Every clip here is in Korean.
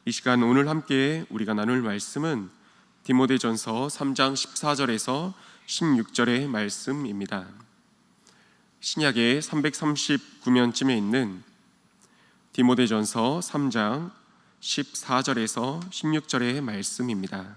이 시간 오늘 함께 우리가 나눌 말씀은 디모데전서 3장 14절에서 16절의 말씀입니다. 신약의 339면쯤에 있는 디모데전서 3장 14절에서 16절의 말씀입니다.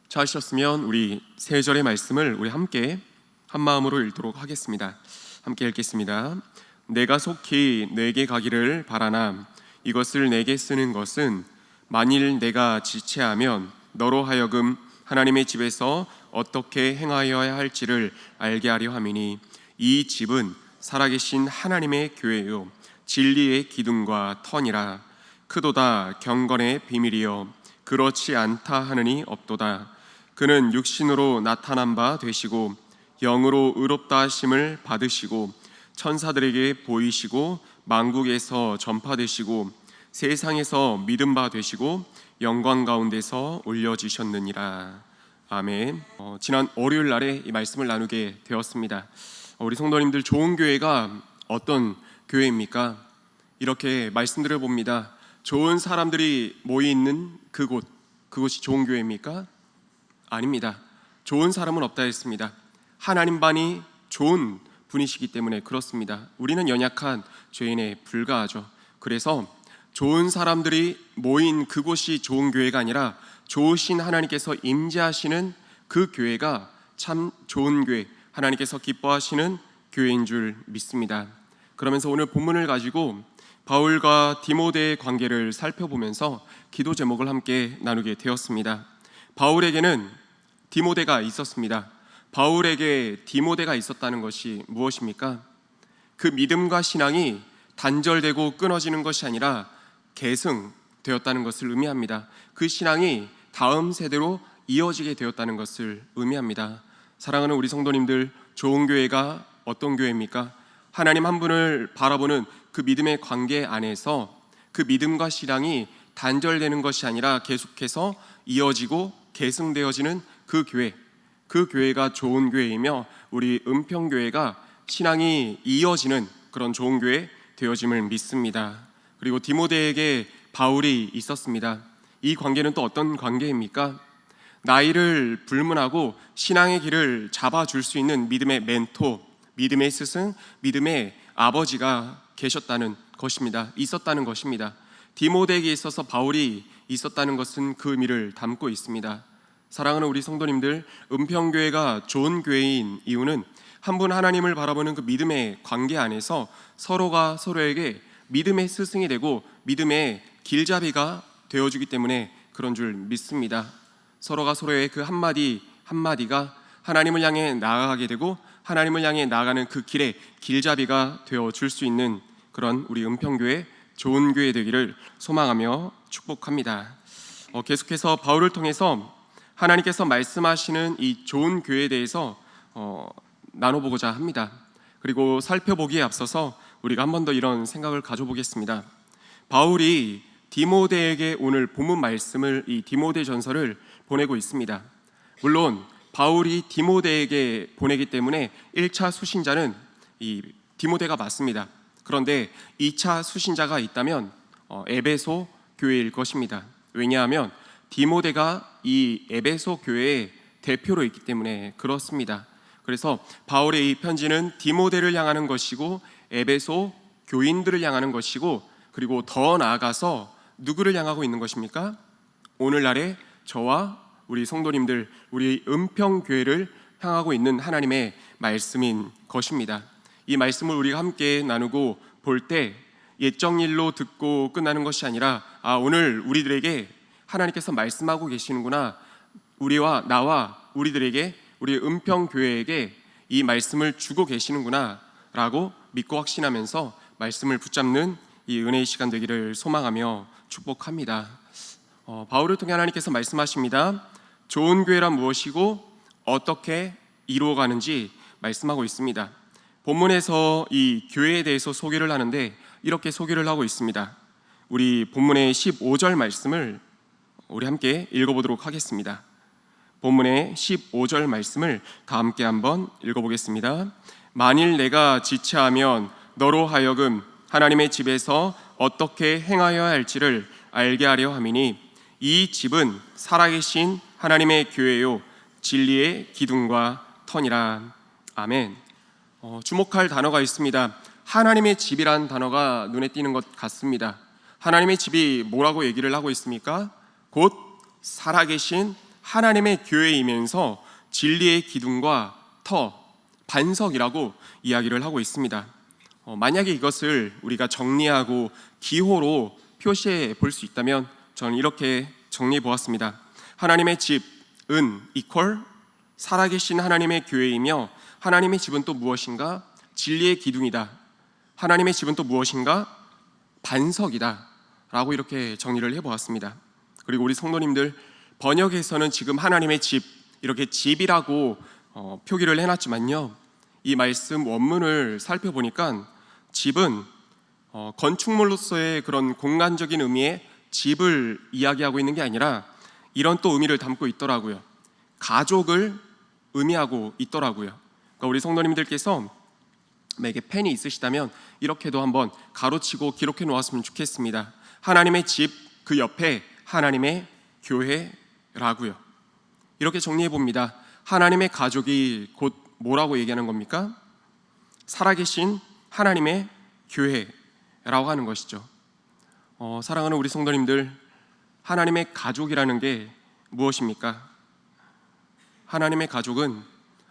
찾으셨으면 우리 세 절의 말씀을 우리 함께 한 마음으로 읽도록 하겠습니다. 함께 읽겠습니다. 내가 속히 내게 가기를 바라나 이것을 내게 쓰는 것은 만일 내가 지체하면 너로 하여금 하나님의 집에서 어떻게 행하여야 할지를 알게 하려 함이니 이 집은 살아계신 하나님의 교회요 진리의 기둥과 터니라. 크도다 경건의 비밀이요 그렇지 않다 하느니 없도다. 그는 육신으로 나타난 바 되시고 영으로 의롭다 하심을 받으시고 천사들에게 보이시고 만국에서 전파되시고 세상에서 믿음 바 되시고 영광 가운데서 올려지셨느니라. 아멘. 지난 월요일 날에 이 말씀을 나누게 되었습니다. 우리 성도님들, 좋은 교회가 어떤 교회입니까? 이렇게 말씀드려 봅니다. 좋은 사람들이 모여 있는 그곳이 좋은 교회입니까? 아닙니다. 좋은 사람은 없다 했습니다. 하나님만이 좋은 분이시기 때문에 그렇습니다. 우리는 연약한 죄인에 불과하죠. 그래서 좋은 사람들이 모인 그곳이 좋은 교회가 아니라 좋으신 하나님께서 임재하시는 그 교회가 참 좋은 교회, 하나님께서 기뻐하시는 교회인 줄 믿습니다. 그러면서 오늘 본문을 가지고 바울과 디모데의 관계를 살펴보면서 기도 제목을 함께 나누게 되었습니다. 바울에게는 디모데가 있었습니다. 바울에게 디모데가 있었다는 것이 무엇입니까? 그 믿음과 신앙이 단절되고 끊어지는 것이 아니라 계승되었다는 것을 의미합니다. 그 신앙이 다음 세대로 이어지게 되었다는 것을 의미합니다. 사랑하는 우리 성도님들, 좋은 교회가 어떤 교회입니까? 하나님 한 분을 바라보는 그 믿음의 관계 안에서 그 믿음과 신앙이 단절되는 것이 아니라 계속해서 이어지고 계승되어지는 그 교회가 좋은 교회이며 우리 은평교회가 신앙이 이어지는 그런 좋은 교회 되어짐을 믿습니다. 그리고 디모데에게 바울이 있었습니다. 이 관계는 또 어떤 관계입니까? 나이를 불문하고 신앙의 길을 잡아줄 수 있는 믿음의 멘토, 믿음의 스승, 믿음의 아버지가 계셨다는 것입니다. 있었다는 것입니다. 디모데에게 있어서 바울이 있었다는 것은 그 의미를 담고 있습니다. 사랑하는 우리 성도님들, 은평교회가 좋은 교회인 이유는 한 분 하나님을 바라보는 그 믿음의 관계 안에서 서로가 서로에게 믿음의 스승이 되고 믿음의 길잡이가 되어주기 때문에 그런 줄 믿습니다. 서로가 서로의 그 한마디 한마디가 하나님을 향해 나아가게 되고 하나님을 향해 나아가는 그 길의 길잡이가 되어줄 수 있는 그런 우리 은평교회 좋은 교회 되기를 소망하며 축복합니다. 계속해서 바울을 통해서 하나님께서 말씀하시는 이 좋은 교회에 대해서 나눠보고자 합니다. 그리고 살펴보기에 앞서서 우리가 한 번 더 이런 생각을 가져보겠습니다. 바울이 디모데에게 오늘 본문 말씀을, 이 디모데 전서를 보내고 있습니다. 물론 바울이 디모데에게 보내기 때문에 1차 수신자는 이 디모데가 맞습니다. 그런데 2차 수신자가 있다면 에베소 교회일 것입니다. 왜냐하면 디모데가 이 에베소 교회의 대표로 있기 때문에 그렇습니다. 그래서 바울의 이 편지는 디모데를 향하는 것이고 에베소 교인들을 향하는 것이고, 그리고 더 나아가서 누구를 향하고 있는 것입니까? 오늘날의 저와 우리 성도님들, 우리 은평교회를 향하고 있는 하나님의 말씀인 것입니다. 이 말씀을 우리가 함께 나누고 볼 때 옛정일로 듣고 끝나는 것이 아니라 오늘 우리들에게 하나님께서 말씀하고 계시는구나, 우리와 나와 우리들에게, 우리 은평교회에게 이 말씀을 주고 계시는구나 라고 믿고 확신하면서 말씀을 붙잡는 이 은혜의 시간 되기를 소망하며 축복합니다. 바울을 통해 하나님께서 말씀하십니다. 좋은 교회란 무엇이고 어떻게 이루어가는지 말씀하고 있습니다. 본문에서 이 교회에 대해서 소개를 하는데 이렇게 소개를 하고 있습니다. 우리 본문의 15절 말씀을 우리 함께 읽어보도록 하겠습니다. 본문의 15절 말씀을 다 함께 한번 읽어보겠습니다. 만일 내가 지체하면 너로 하여금 하나님의 집에서 어떻게 행하여야 할지를 알게 하려 함이니 이 집은 살아계신 하나님의 교회요 진리의 기둥과 터니라. 아멘. 주목할 단어가 있습니다. 하나님의 집이란 단어가 눈에 띄는 것 같습니다. 하나님의 집이 뭐라고 얘기를 하고 있습니까? 곧 살아계신 하나님의 교회이면서 진리의 기둥과 터, 반석이라고 이야기를 하고 있습니다. 만약에 이것을 우리가 정리하고 기호로 표시해 볼 수 있다면 저는 이렇게 정리해 보았습니다. 하나님의 집은 이퀄 살아계신 하나님의 교회이며, 하나님의 집은 또 무엇인가? 진리의 기둥이다. 하나님의 집은 또 무엇인가? 반석이다 라고 이렇게 정리를 해보았습니다. 그리고 우리 성도님들, 번역에서는 지금 하나님의 집, 이렇게 집이라고 표기를 해놨지만요, 이 말씀 원문을 살펴보니까 집은 건축물로서의 그런 공간적인 의미의 집을 이야기하고 있는 게 아니라 이런 또 의미를 담고 있더라고요. 가족을 의미하고 있더라고요. 그러니까 우리 성도님들께서 만약에 펜이 있으시다면 이렇게도 한번 가로치고 기록해 놓았으면 좋겠습니다. 하나님의 집, 그 옆에 하나님의 교회라고요. 이렇게 정리해 봅니다. 하나님의 가족이 곧 뭐라고 얘기하는 겁니까? 살아계신 하나님의 교회라고 하는 것이죠. 사랑하는 우리 성도님들, 하나님의 가족이라는 게 무엇입니까? 하나님의 가족은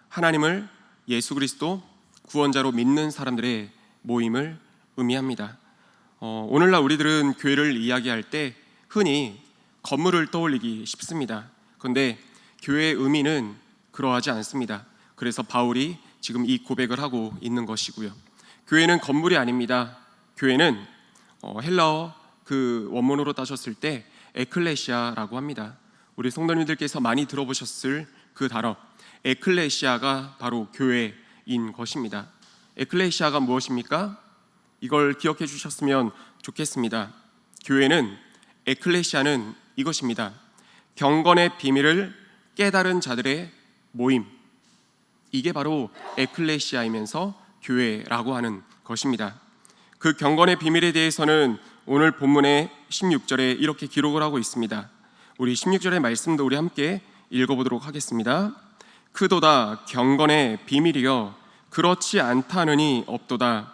하나님을 예수 그리스도 구원자로 믿는 사람들의 모임을 의미합니다. 오늘날 우리들은 교회를 이야기할 때 흔히 건물을 떠올리기 쉽습니다. 그런데 교회의 의미는 그러하지 않습니다. 그래서 바울이 지금 이 고백을 하고 있는 것이고요. 교회는 건물이 아닙니다. 교회는 헬라어 그 원문으로 따졌을 때 에클레시아라고 합니다. 우리 성도님들께서 많이 들어보셨을 그 단어, 에클레시아가 바로 교회인 것입니다. 에클레시아가 무엇입니까? 이걸 기억해 주셨으면 좋겠습니다. 교회는, 에클레시아는 이것입니다. 경건의 비밀을 깨달은 자들의 모임, 이게 바로 에클레시아이면서 교회라고 하는 것입니다. 그 경건의 비밀에 대해서는 오늘 본문의 16절에 이렇게 기록을 하고 있습니다. 우리 16절의 말씀도 우리 함께 읽어보도록 하겠습니다. 크도다 경건의 비밀이여 그렇지 않다느니 없도다.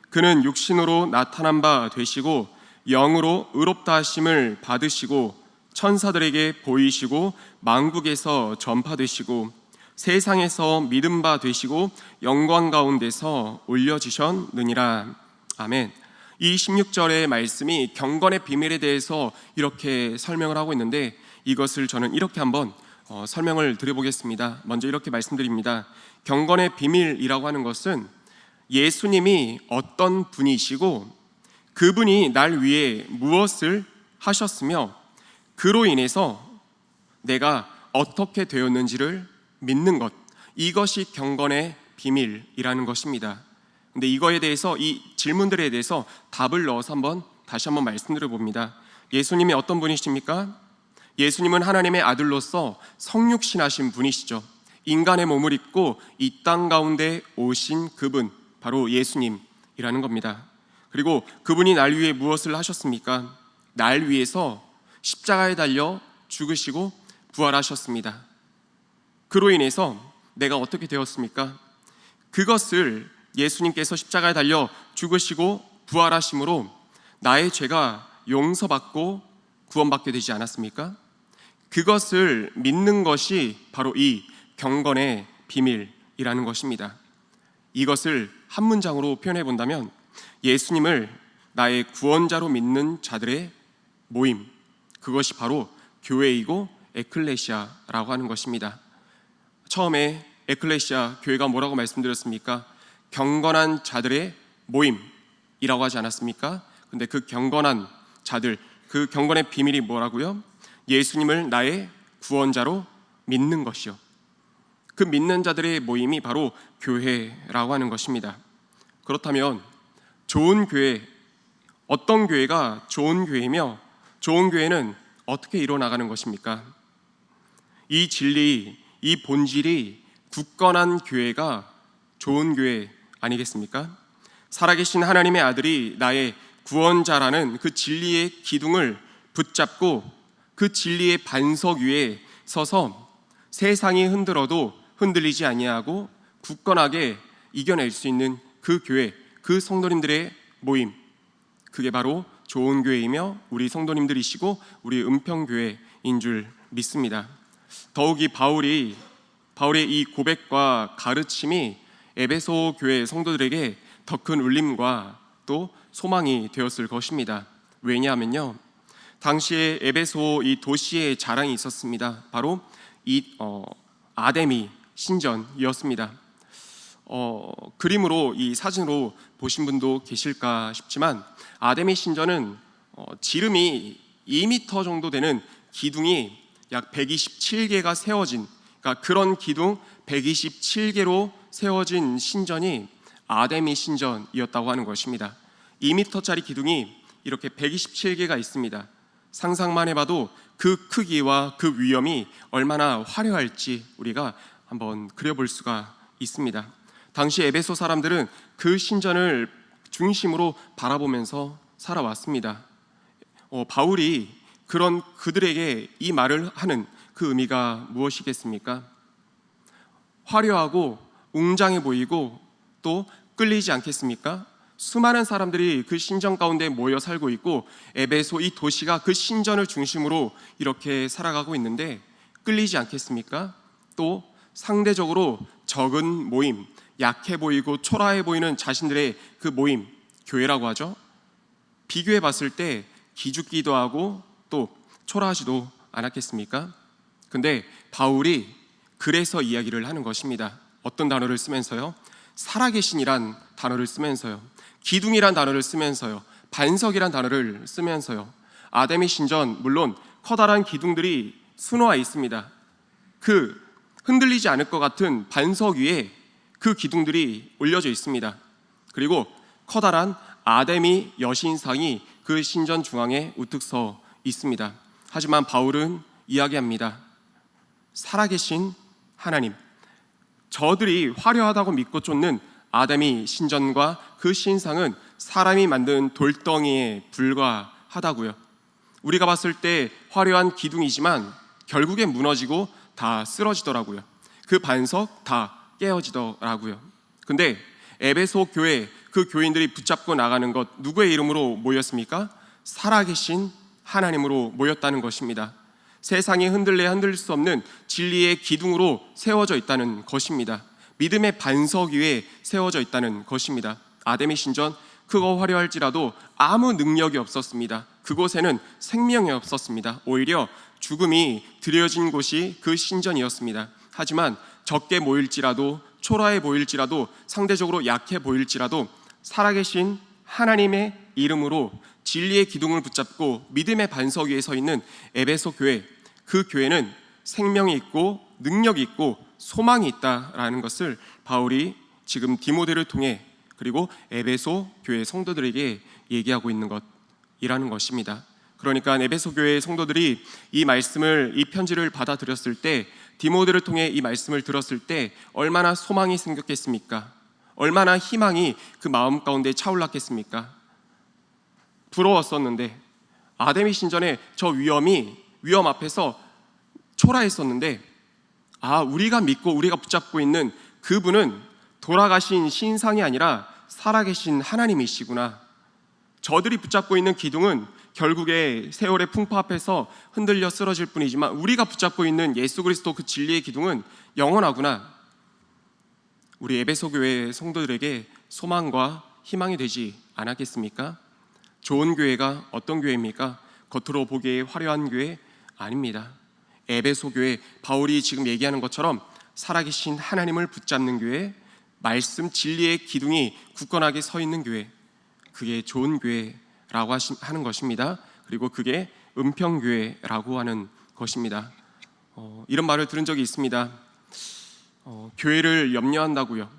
그는 육신으로 나타난 바 되시고 영으로 의롭다 하심을 받으시고 천사들에게 보이시고 만국에서 전파되시고 세상에서 믿음 바 되시고 영광 가운데서 올려지셨느니라. 아멘. 이 16절의 말씀이 경건의 비밀에 대해서 이렇게 설명을 하고 있는데, 이것을 저는 이렇게 한번 설명을 드려보겠습니다. 먼저 이렇게 말씀드립니다. 경건의 비밀이라고 하는 것은 예수님이 어떤 분이시고 그분이 날 위해 무엇을 하셨으며 그로 인해서 내가 어떻게 되었는지를 믿는 것, 이것이 경건의 비밀이라는 것입니다. 근데 이거에 대해서, 이 질문들에 대해서 답을 넣어서 다시 한번 말씀드려 봅니다. 예수님이 어떤 분이십니까? 예수님은 하나님의 아들로서 성육신하신 분이시죠. 인간의 몸을 입고 이 땅 가운데 오신 그분, 바로 예수님이라는 겁니다. 그리고 그분이 날 위해 무엇을 하셨습니까? 날 위해서 십자가에 달려 죽으시고 부활하셨습니다. 그로 인해서 내가 어떻게 되었습니까? 그것을 예수님께서 십자가에 달려 죽으시고 부활하심으로 나의 죄가 용서받고 구원받게 되지 않았습니까? 그것을 믿는 것이 바로 이 경건의 비밀이라는 것입니다. 이것을 한 문장으로 표현해 본다면 예수님을 나의 구원자로 믿는 자들의 모임, 그것이 바로 교회이고 에클레시아라고 하는 것입니다. 처음에 에클레시아, 교회가 뭐라고 말씀드렸습니까? 경건한 자들의 모임이라고 하지 않았습니까? 근데 그 경건한 자들, 그 경건의 비밀이 뭐라고요? 예수님을 나의 구원자로 믿는 것이요, 그 믿는 자들의 모임이 바로 교회라고 하는 것입니다. 그렇다면 좋은 교회, 어떤 교회가 좋은 교회이며 좋은 교회는 어떻게 이루어나가는 것입니까? 이 진리, 이 본질이 굳건한 교회가 좋은 교회 아니겠습니까? 살아계신 하나님의 아들이 나의 구원자라는 그 진리의 기둥을 붙잡고 그 진리의 반석 위에 서서 세상이 흔들어도 흔들리지 아니하고 굳건하게 이겨낼 수 있는 그 교회, 그 성도님들의 모임, 그게 바로 좋은 교회이며 우리 성도님들이시고 우리 은평교회인 줄 믿습니다. 더욱이 바울의 이 고백과 가르침이 에베소 교회 성도들에게 더 큰 울림과 또 소망이 되었을 것입니다. 왜냐하면요, 당시에 에베소 이 도시의 자랑이 있었습니다. 바로 이 아데미 신전이었습니다. 그림으로, 이 사진으로 보신 분도 계실까 싶지만 아데미 신전은 지름이 2m 정도 되는 기둥이 약 127개가 세워진, 그러니까 그런 기둥 127개로 세워진 신전이 아데미 신전이었다고 하는 것입니다. 2m짜리 기둥이 이렇게 127개가 있습니다. 상상만 해봐도 그 크기와 그 위엄이 얼마나 화려할지 우리가 한번 그려볼 수가 있습니다. 당시 에베소 사람들은 그 신전을 중심으로 바라보면서 살아왔습니다. 바울이 그런 그들에게 이 말을 하는 그 의미가 무엇이겠습니까? 화려하고 웅장해 보이고 또 끌리지 않겠습니까? 수많은 사람들이 그 신전 가운데 모여 살고 있고 에베소 이 도시가 그 신전을 중심으로 이렇게 살아가고 있는데 끌리지 않겠습니까? 또 상대적으로 적은 모임, 약해 보이고 초라해 보이는 자신들의 그 모임, 교회라고 하죠. 비교해 봤을 때 기죽기도 하고 또 초라하지도 않았겠습니까? 근데 바울이 그래서 이야기를 하는 것입니다. 어떤 단어를 쓰면서요? 살아계신이란 단어를 쓰면서요, 기둥이란 단어를 쓰면서요, 반석이란 단어를 쓰면서요. 아데미 신전, 물론 커다란 기둥들이 수놓아 있습니다. 그 흔들리지 않을 것 같은 반석 위에 그 기둥들이 올려져 있습니다. 그리고 커다란 아데미 여신상이 그 신전 중앙에 우뚝 서 있습니다. 하지만 바울은 이야기합니다. 살아계신 하나님, 저들이 화려하다고 믿고 쫓는 아데미 신전과 그 신상은 사람이 만든 돌덩이에 불과하다고요. 우리가 봤을 때 화려한 기둥이지만 결국에 무너지고 다 쓰러지더라고요. 그 반석 다 깨어지더라고요. 근데 에베소 교회 그 교인들이 붙잡고 나가는 것, 누구의 이름으로 모였습니까? 살아계신 하나님으로 모였다는 것입니다. 세상이 흔들려 흔들릴 수 없는 진리의 기둥으로 세워져 있다는 것입니다. 믿음의 반석 위에 세워져 있다는 것입니다. 아데미 신전 크고 화려할지라도 아무 능력이 없었습니다. 그곳에는 생명이 없었습니다. 오히려 죽음이 드려진 곳이 그 신전이었습니다. 하지만 적게 모일지라도, 초라해 보일지라도, 상대적으로 약해 보일지라도 살아계신 하나님의 이름으로 진리의 기둥을 붙잡고 믿음의 반석 위에 서 있는 에베소 교회, 그 교회는 생명이 있고 능력이 있고 소망이 있다라는 것을 바울이 지금 디모데를 통해 그리고 에베소 교회 성도들에게 얘기하고 있는 것이라는 것입니다. 그러니까 에베소 교회 성도들이 이 말씀을, 이 편지를 받아들였을 때, 디모데를 통해 이 말씀을 들었을 때 얼마나 소망이 생겼겠습니까? 얼마나 희망이 그 마음 가운데 차올랐겠습니까? 부러웠었는데, 아데미 신전의 저 위험 앞에서 초라했었는데, 우리가 믿고 우리가 붙잡고 있는 그분은 돌아가신 신상이 아니라 살아계신 하나님이시구나. 저들이 붙잡고 있는 기둥은 결국에 세월의 풍파 앞에서 흔들려 쓰러질 뿐이지만 우리가 붙잡고 있는 예수 그리스도 그 진리의 기둥은 영원하구나. 우리 에베소 교회 성도들에게 소망과 희망이 되지 않았겠습니까? 좋은 교회가 어떤 교회입니까? 겉으로 보기에 화려한 교회 아닙니다. 에베소 교회, 바울이 지금 얘기하는 것처럼 살아계신 하나님을 붙잡는 교회, 말씀 진리의 기둥이 굳건하게 서 있는 교회, 그게 좋은 교회라고 하는 것입니다. 그리고 그게 은평교회라고 하는 것입니다. 이런 말을 들은 적이 있습니다. 교회를 염려한다고요.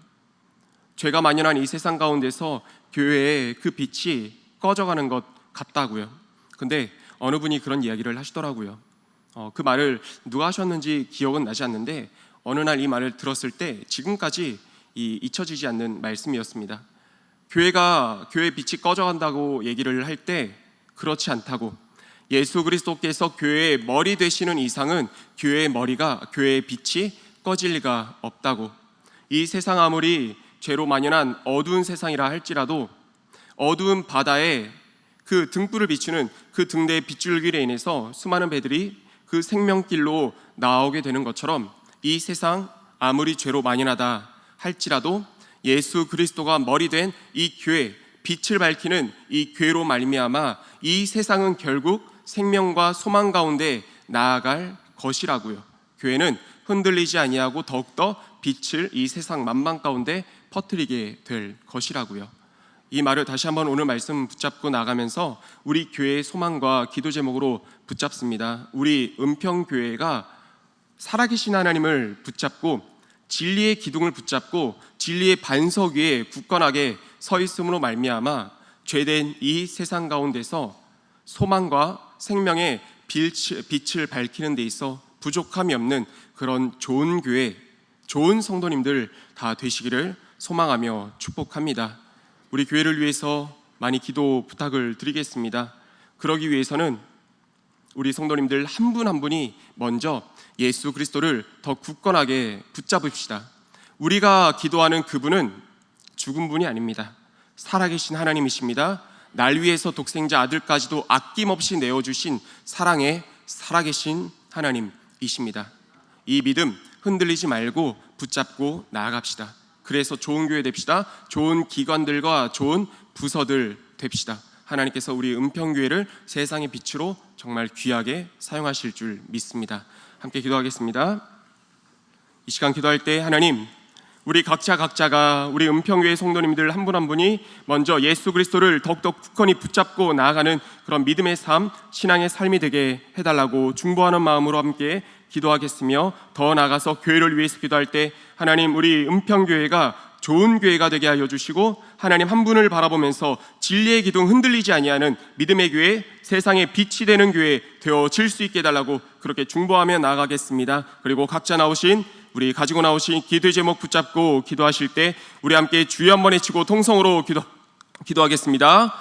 죄가 만연한 이 세상 가운데서 교회의 그 빛이 꺼져가는 것 같다고요. 근데 어느 분이 그런 이야기를 하시더라고요. 그 말을 누가 하셨는지 기억은 나지 않는데 어느 날 이 말을 들었을 때 지금까지 잊혀지지 않는 말씀이었습니다. 교회 빛이 꺼져간다고 얘기를 할 때 그렇지 않다고, 예수 그리스도께서 교회의 머리 되시는 이상은 교회의 빛이 꺼질 리가 없다고, 이 세상 아무리 죄로 만연한 어두운 세상이라 할지라도 어두운 바다에 그 등불을 비추는 그 등대의 빗줄기로 인해서 수많은 배들이 그 생명길로 나오게 되는 것처럼, 이 세상 아무리 죄로 만연하다 할지라도 예수 그리스도가 머리 된 이 교회, 빛을 밝히는 이 교회로 말미암아 이 세상은 결국 생명과 소망 가운데 나아갈 것이라고요. 교회는 흔들리지 아니하고 더욱더 빛을 이 세상 만방 가운데 퍼뜨리게 될 것이라고요. 이 말을 다시 한번 오늘 말씀 붙잡고 나가면서 우리 교회의 소망과 기도 제목으로 붙잡습니다. 우리 은평교회가 살아계신 하나님을 붙잡고 진리의 기둥을 붙잡고 진리의 반석 위에 굳건하게 서 있음으로 말미암아 죄된 이 세상 가운데서 소망과 생명의 빛을 밝히는 데 있어 부족함이 없는 그런 좋은 교회, 좋은 성도님들 다 되시기를 소망하며 축복합니다. 우리 교회를 위해서 많이 기도 부탁을 드리겠습니다. 그러기 위해서는 우리 성도님들 한 분 한 분이 먼저 예수 그리스도를 더 굳건하게 붙잡읍시다. 우리가 기도하는 그분은 죽은 분이 아닙니다. 살아계신 하나님이십니다. 날 위해서 독생자 아들까지도 아낌없이 내어주신 사랑의 살아계신 하나님이십니다. 이 믿음 흔들리지 말고 붙잡고 나아갑시다. 그래서 좋은 교회 됩시다. 좋은 기관들과 좋은 부서들 됩시다. 하나님께서 우리 은평교회를 세상의 빛으로 정말 귀하게 사용하실 줄 믿습니다. 함께 기도하겠습니다. 이 시간 기도할 때 하나님, 우리 각자가 우리 은평교회 성도님들 한 분 한 분이 먼저 예수 그리스도를 더욱더 굳건히 붙잡고 나아가는 그런 믿음의 삶, 신앙의 삶이 되게 해달라고 중보하는 마음으로 함께 기도하겠으며, 더 나아가서 교회를 위해서 기도할 때 하나님, 우리 은평교회가 좋은 교회가 되게 하여 주시고 하나님 한 분을 바라보면서 진리의 기둥 흔들리지 아니하는 믿음의 교회, 세상의 빛이 되는 교회 되어질 수 있게 해달라고 그렇게 중보하며 나아가겠습니다. 그리고 각자 우리 가지고 나오신 기도의 제목 붙잡고 기도하실 때 우리 함께 주여 한번 외치고 통성으로 기도하겠습니다.